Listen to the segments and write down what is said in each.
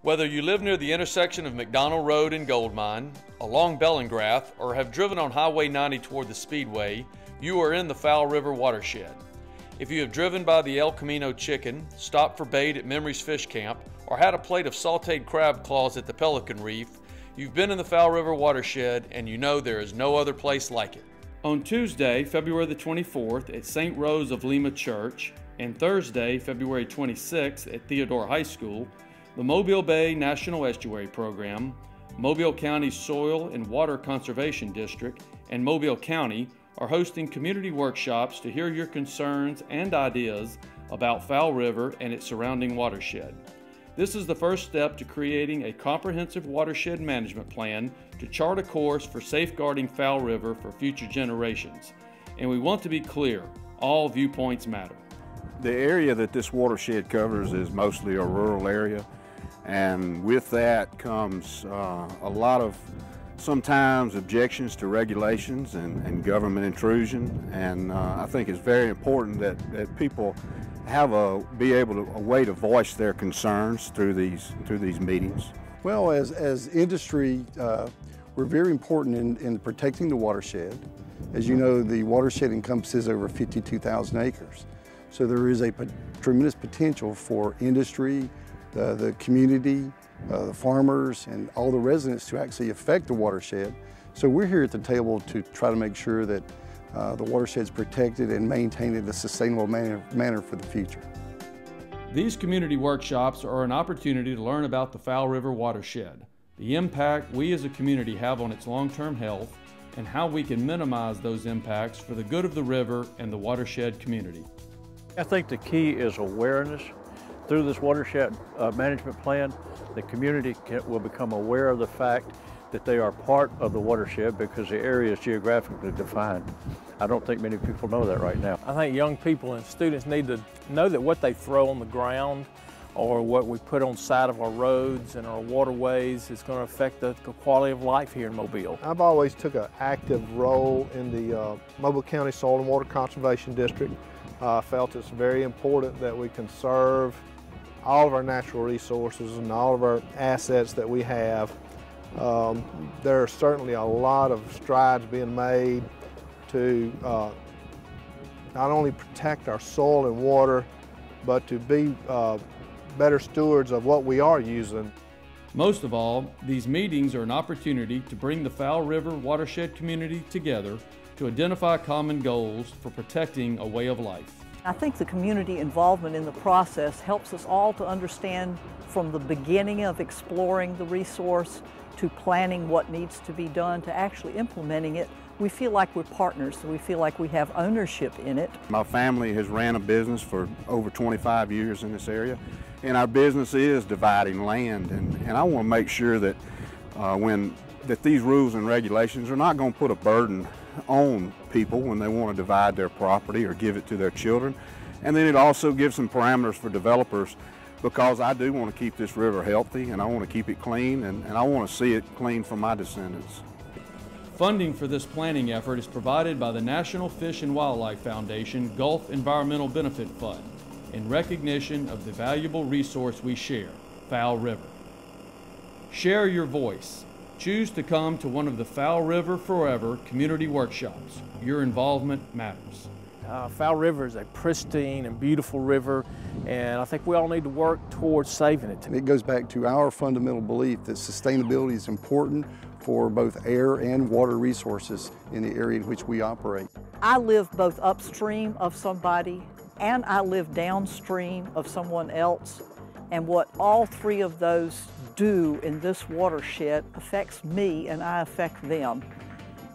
Whether you live near the intersection of McDonald Road and Goldmine, along Bellingrath, or have driven on Highway 90 toward the Speedway, you are in the Fowl River watershed. If you have driven by the El Camino Chicken, stopped for bait at Memory's Fish Camp, or had a plate of sauteed crab claws at the Pelican Reef, you've been in the Fowl River watershed and you know there is no other place like it. On Tuesday, February the 24th at St. Rose of Lima Church, and Thursday, February 26th at Theodore High School, the Mobile Bay National Estuary Program, Mobile County Soil and Water Conservation District, and Mobile County are hosting community workshops to hear your concerns and ideas about Fowl River and its surrounding watershed. This is the first step to creating a comprehensive watershed management plan to chart a course for safeguarding Fowl River for future generations. And we want to be clear, all viewpoints matter. The area that this watershed covers is mostly a rural area, and with that comes a lot of sometimes objections to regulations and government intrusion, and I think it's very important that people have be able to a way to voice their concerns through these meetings. Well, as industry, we're very important in protecting the watershed. As you know, the watershed encompasses over 52,000 acres. So there is a tremendous potential for industry, the community, the farmers, and all the residents to actually affect the watershed. So we're here at the table to try to make sure that the watershed is protected and maintained in a sustainable manner for the future. These community workshops are an opportunity to learn about the Fowl River watershed, the impact we as a community have on its long-term health, and how we can minimize those impacts for the good of the river and the watershed community. I think the key is awareness. Through this watershed management plan, the community will become aware of the fact that they are part of the watershed because the area is geographically defined. I don't think many people know that right now. I think young people and students need to know that what they throw on the ground or what we put on the side of our roads and our waterways is going to affect the quality of life here in Mobile. I've always took an active role in the Mobile County Soil and Water Conservation District. I felt it's very important that we conserve all of our natural resources and all of our assets that we have. There are certainly a lot of strides being made to not only protect our soil and water, but to be better stewards of what we are using. Most of all, these meetings are an opportunity to bring the Fowl River watershed community together to identify common goals for protecting a way of life. I think the community involvement in the process helps us all to understand from the beginning of exploring the resource to planning what needs to be done to actually implementing it. We feel like we're partners, so we feel like we have ownership in it. My family has ran a business for over 25 years in this area, and our business is dividing land, and I want to make sure that that these rules and regulations are not going to put a burden on people when they want to divide their property or give it to their children. And then it also gives some parameters for developers, because I do want to keep this river healthy and I want to keep it clean, and I want to see it clean for my descendants. Funding for this planning effort is provided by the National Fish and Wildlife Foundation Gulf Environmental Benefit Fund in recognition of the valuable resource we share, Fowl River. Share your voice. Choose to come to one of the Fowl River Forever community workshops. Your involvement matters. Fowl River is a pristine and beautiful river, and I think we all need to work towards saving it. It goes back to our fundamental belief that sustainability is important for both air and water resources in the area in which we operate. I live both upstream of somebody and I live downstream of someone else, and what all three of those do in this watershed affects me and I affect them.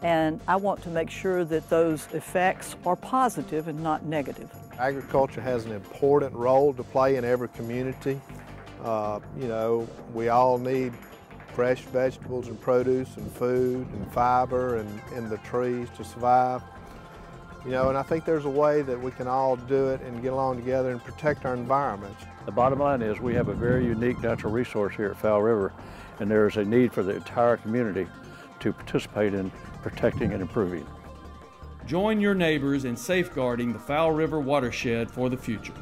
And I want to make sure that those effects are positive and not negative. Agriculture has an important role to play in every community. You know, we all need fresh vegetables and produce and food and fiber and the trees to survive. You know, and I think there's a way that we can all do it and get along together and protect our environment. The bottom line is we have a very unique natural resource here at Fowl River, and there is a need for the entire community to participate in protecting and improving. Join your neighbors in safeguarding the Fowl River watershed for the future.